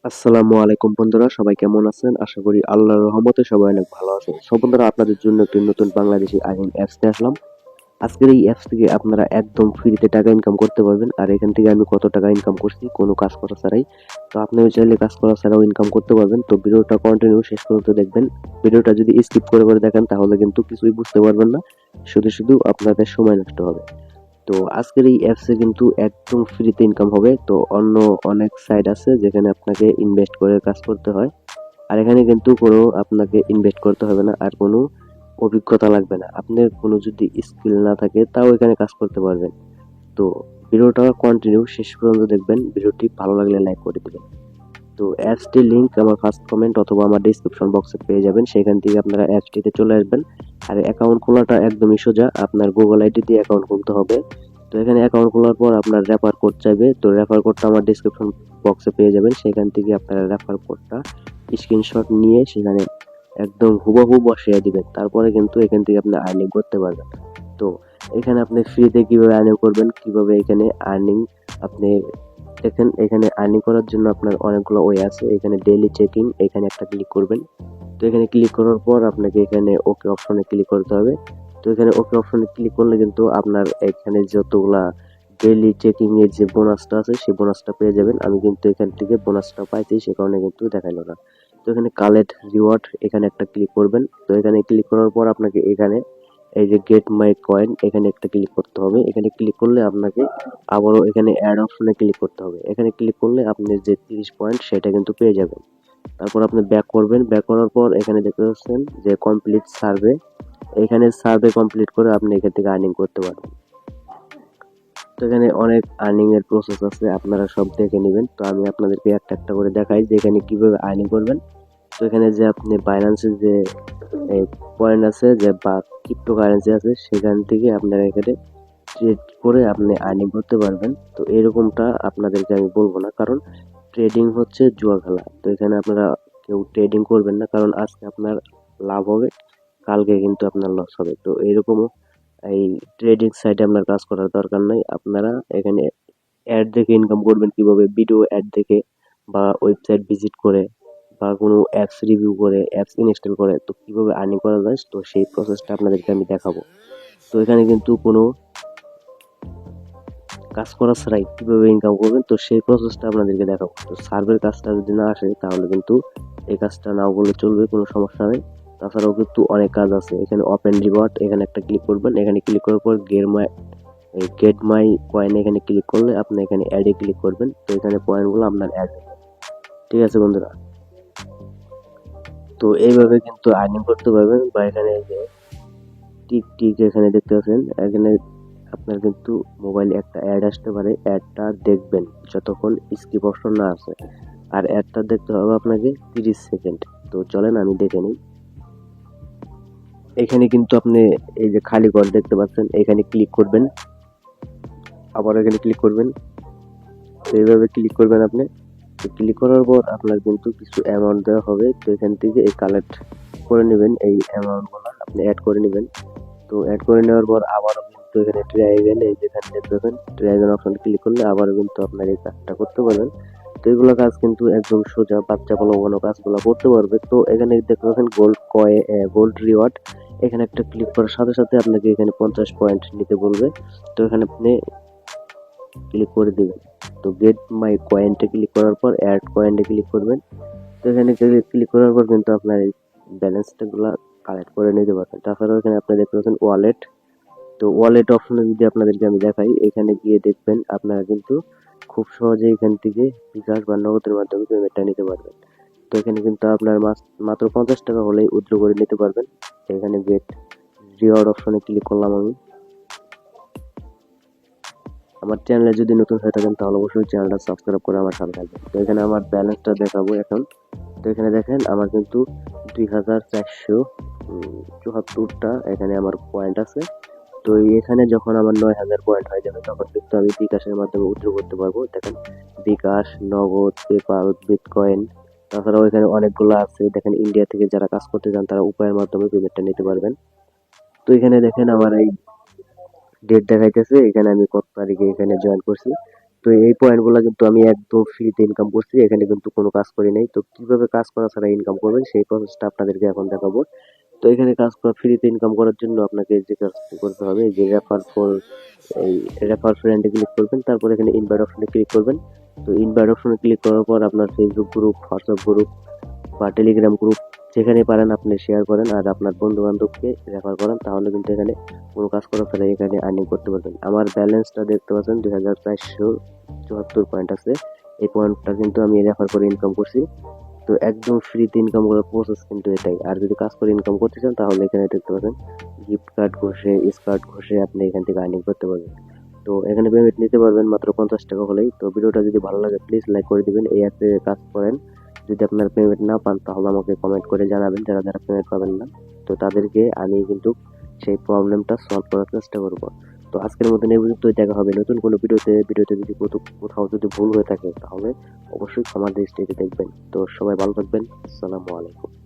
আসসালামু আলাইকুম বন্ধুরা, সবাই কেমন আছেন? আশা করি আল্লাহর রহমতে সবাই অনেক ভালো আছেন। সব বন্ধুরা, আপনাদের জন্য একটি নতুন বাংলাদেশি আর্নিং অ্যাপস নিয়ে আসলাম। আজকের এই অ্যাপস থেকে আপনারা একদম ফ্রিতে টাকা ইনকাম করতে পারবেন। আর এখান থেকে আমি কত টাকা ইনকাম করছি কোনো কাজ করা ছাড়াই। তো আপনিও চাইলে কাজ করা ছাড়াও ইনকাম করতে পারবেন। তো ভিডিওটা কন্টিনিউ শেষ পর্যন্ত দেখবেন। ভিডিওটা যদি স্কিপ করে করে দেখেন তাহলে কিন্তু কিছুই বুঝতে পারবেন না, শুধু শুধু আপনাদের সময় নষ্ট হবে। তো আজকের এই অ্যাপসে কিন্তু একদম ফ্রিতে ইনকাম হবে। তো অন্য অনেক সাইট আছে যেখানে আপনাকে ইনভেস্ট করে কাজ করতে হয়, আর এখানে কিন্তু কোনো আপনাকে ইনভেস্ট করতে হবে না, আর কোনো অভিজ্ঞতা লাগবে না। আপনার কোনো যদি স্কিল না থাকে তাও এখানে কাজ করতে পারবেন। তো ভিডিওটা কন্টিনিউ শেষ পর্যন্ত দেখবেন। ভিডিওটি ভালো লাগলে লাইক করে দিবেন। তো অ্যাপসটির লিংক আমার ফার্স্ট কমেন্ট অথবা আমার ডিসক্রিপশন বক্সে পেয়ে যাবেন। সেখান থেকে আপনারা অ্যাপসটিতে চলে আসবেন। আর অ্যাকাউন্ট খোলাটা একদমই সোজা। আপনার গুগল আইডি দিয়ে অ্যাকাউন্ট খুলতে হবে। তো এখানে অ্যাকাউন্ট খোলার পর আপনার রেফার কোড চাইবে। তো রেফার কোডটা আমার ডিসক্রিপশন বক্সে পেয়ে যাবেন। সেখান থেকে আপনারা রেফার কোডটা স্ক্রিনশট নিয়ে সেখানে একদম হুবহু বসিয়ে দিবেন। তারপরে কিন্তু এখান থেকে আপনি আর্নিং করতে পারবেন। তো এখানে আপনি ফ্রিতে কিভাবে আর্নিং করবেন, কিভাবে এখানে আর্নিং আপনি দেখেন। এখানে আর্নিং করার জন্য আপনার অনেকগুলো ওয়ে আছে। এখানে ডেইলি চেকিং, এখানে একটা ক্লিক করবেন। তো এখানে ক্লিক করার পর আপনাকে এখানে ওকে অপশনে ক্লিক করতে হবে। তো এখানে ওকে অপশনে ক্লিক করলে কিন্তু আপনার এখানে যতগুলা ডেইলি চেকিং এর যে বোনাসটা আছে সেই বোনাসটা পেয়ে যাবেন। আমি কিন্তু এখান থেকে বোনাসটা পাইছি, সে কারণে কিন্তু দেখাইলো না। তো এখানে কালেক্ট রিওয়ার্ড, এখানে একটা ক্লিক করবেন। তো এখানে ক্লিক করার পর আপনাকে এখানে এই যে গেট মাই কয়েন, এখানে একটা ক্লিক করতে হবে। এখানে ক্লিক করলে আপনাকে আবারও এখানে অ্যাড অপশনে ক্লিক করতে হবে। এখানে ক্লিক করলে আপনি যে 30 পয়েন্ট সেটা কিন্তু পেয়ে যাবেন। তারপর আপনি ব্যাক করবেন। ব্যাক করার পর এখানে দেখতে পাচ্ছেন যে কমপ্লিট সার্ভে, এখানে সার্ভে কমপ্লিট করে আপনি এখান থেকে আর্নিং করতে পারবেন। তো এখানে অনেক আর্নিং এর প্রসেস আছে, আপনারা সব দেখে নেবেন। তো আমি আপনাদেরকে একটা একটা করে দেখাই যে এখানে কিভাবে আর্নিং করবেন। তো এখানে যে আপনি বাইন্যান্সের যে পয়েন্ট আছে যে বা ক্রিপ্টো কারেন্সি আছে, সেখান থেকে আপনারা এখানে ট্রেড করে আপনি আর্নিং করতে পারবেন। তো এরকমটা আপনাদেরকে আমি বলবো না, কারণ ট্রেডিং হচ্ছে জুয়া খেলা। তো এখানে আপনারা কেউ ট্রেডিং করবেন না, কারণ আজকে আপনার লাভ হবে, কালকে কিন্তু আপনার লস হবে। তো এরকমও এই ট্রেডিং সাইটে আপনার কাজ করার দরকার নাই। আপনারা এখানে অ্যাড দেখে ইনকাম করবেন কিভাবে, ভিডিও অ্যাড দেখে বা ওয়েবসাইট ভিজিট করে বা কোনো অ্যাপস রিভিউ করে, অ্যাপস ইনস্টল করে। তো কিভাবে আর্নিং করা যায়, তো সেই প্রসেসটা আপনাদেরকে আমি দেখাবো। তো এখানে কিন্তু কোনো কাজ করা ছাড়াই কিভাবে ইনকাম করবেন, তো সেই প্রসেসটা আপনাদেরকে দেখাবো। তো সার্ভের কাজটা যদি না আসে তাহলে কিন্তু এই কাজটা নাও বলে চলবে, কোনো সমস্যা নেই। তাছাড়াও কিন্তু অনেক কাজ আছে। এখানে ওপেন রিওয়ার্ড, এখানে একটা ক্লিক করবেন। এখানে ক্লিক করার পর গেট মাই কয়েন, এখানে ক্লিক করলে আপনি এখানে অ্যাডে ক্লিক করবেন। তো এখানে পয়েন্টগুলো আপনার অ্যাড হবে। ঠিক আছে বন্ধুরা, তো এইভাবে কিন্তু আর্নিং করতে পারবেন। বা এখানে এই যে টিক টিক এখানে দেখতে পাচ্ছেন, এখানে আপনার কিন্তু মোবাইলে একটা অ্যাড আসতে পারে, অ্যাডটা দেখবেন যতক্ষণ স্কিপ অপশন না আসে। আর অ্যাডটা দেখতে হবে আপনাকে 30 সেকেন্ড। তো চলেন আমি দেখে নিই। এখানে কিন্তু আপনি এই যে খালি ঘর দেখতে পাচ্ছেন, এখানে ক্লিক করবেন, আবার এখানে ক্লিক করবেন। তো এইভাবে ক্লিক করবেন আপনি। তো ক্লিক করার পর আপনার কিন্তু কিছু অ্যামাউন্ট দেওয়া হবে। তো এখান থেকে এই কালেক্ট করে নেবেন, এই অ্যামাউন্টগুলো আপনি অ্যাড করে নেবেন। তো অ্যাড করে নেওয়ার পর আবারও কিন্তু এখানে ট্রায়াঙ্গেল, এই যেখানে দেখবেন ট্রায়াঙ্গেল অপশন ক্লিক করলে আবারও কিন্তু আপনার এই কাজটা করতে পারবেন। তো এগুলো কাজ কিন্তু একদম সোজা, বাচ্চা বলো কাজগুলো করতে পারবে। তো এখানে দেখতে পাচ্ছেন গোল্ড রিওয়ার্ড, এখানে একটা ক্লিক করার সাথে সাথে আপনাকে এখানে 50 পয়েন্ট নিতে বলবে। তো এখানে আপনি ক্লিক করে দিবেন। তো গেট মাই কয়েনটে ক্লিক করার পর অ্যাড কয়েনটে ক্লিক করবেন। তো এখানে ক্লিক করার পর কিন্তু আপনার এই ব্যালেন্সটা গুলা কালেক্ট করে নিতে পারবেন। তাছাড়াও এখানে আপনি দেখতে পাচ্ছেন ওয়ালেট। তো ওয়ালেট অপশনে যদি আপনাদেরকে আমি দেখাই, এখানে গিয়ে দেখবেন আপনারা কিন্তু খুব সহজে এখান থেকে বিকাশ বা নগদের মাধ্যমে পেমেন্টটা নিতে পারবেন। তো এখানে কিন্তু আপনার মাত্র 50 টাকা হলেই উইথড্র করে নিতে পারবেন। এখানে গেট রিওয়ার্ড অপশনে ক্লিক করলাম আমি। আমার চ্যানেলে যদি নতুন হয়ে থাকেন তাহলে অবশ্যই চ্যানেলটা সাবস্ক্রাইব করে আমার সাথে থাকবেন। তো এখানে আমার ব্যালেন্সটা দেখাবো এখন। তো এখানে দেখেন আমার কিন্তু 2474টা এখানে আমার পয়েন্ট আছে। তো এখানে যখন আমার 9000 পয়েন্ট হয়ে যাবে তখন কিন্তু আমি বিকাশের মাধ্যমে উইথড্র করতে পারবো। দেখেন বিকাশ, নগদ, পেপাল, বিটকয়েন, তাছাড়াও এখানে অনেকগুলো আছে। দেখেন ইন্ডিয়া থেকে যারা কাজ করতে চান তারা উপায়ের মাধ্যমে পেমেন্টটা নিতে পারবেন। তো এখানে দেখেন আমার এই ডেট দেখাইতেছে, এখানে আমি কত তারিখে এখানে জয়েন করছি। তো এই পয়েন্টগুলো কিন্তু আমি একদম ফ্রিতে ইনকাম করছি, এখানে কিন্তু কোনো কাজ করি নাই। তো কিভাবে কাজ করা ছাড়া ইনকাম করবেন সেই প্রসেসটা আপনাদেরকে এখন দেখাবো। তো এখানে কাজ করা ফ্রিতে ইনকাম করার জন্য আপনাকে যে কাজটি করতে হবে, এই যে এই রেফার ফ্রেন্ডে ক্লিক করবেন, তারপর এখানে ইনভাইট অপশনে ক্লিক করবেন। তো ইনভাইট অপশনে ক্লিক করার পর আপনার ফেসবুক গ্রুপ, হোয়াটসঅ্যাপ গ্রুপ বা টেলিগ্রাম গ্রুপ যেখানে পারেন আপনি শেয়ার করেন আর আপনার বন্ধু বান্ধবকে রেফার করেন, তাহলে কিন্তু এখানে কোনো কাজ করা ছাড়া এখানে আর্নিং করতে পারবেন। আমার ব্যালেন্সটা দেখতে পাচ্ছেন 2474 পয়েন্ট আছে। এই পয়েন্টটা কিন্তু আমি রেফার করে ইনকাম করছি। তো একদম ফ্রিতে ইনকাম করার প্রসেস কিন্তু এটাই। আর যদি কাজ করে ইনকাম করতে চান তাহলে এখানে দেখতে পাচ্ছেন গিফট কার্ড ঘষে, স্কার্ট ঘষে আপনি এখান থেকে আর্নিং করতে পারবেন। তো এখানে পেমেন্ট নিতে পারবেন মাত্র 50 টাকা হলেই। তো ভিডিওটা যদি ভালো লাগে প্লিজ লাইক করে দিবেন। এই অ্যাপে কাজ করেন, যদি আপনার পেমেন্ট না পান তাহলে আমাকে কমেন্ট করে জানাবেন, যারা যারা পেমেন্ট পাবেন না। তো তাদেরকে আমি কিন্তু সেই প্রবলেমটা সলভ করার চেষ্টা করব। তো আজকের মতন এই পর্যন্তই, দেখা হবে নতুন কোনো ভিডিওতে যদি কোথাও যদি ভুল হয়ে থাকে তাহলে অবশ্যই ক্ষমার দৃষ্টিতে দেখবেন। তো সবাই ভালো থাকবেন। আসসালামু আলাইকুম।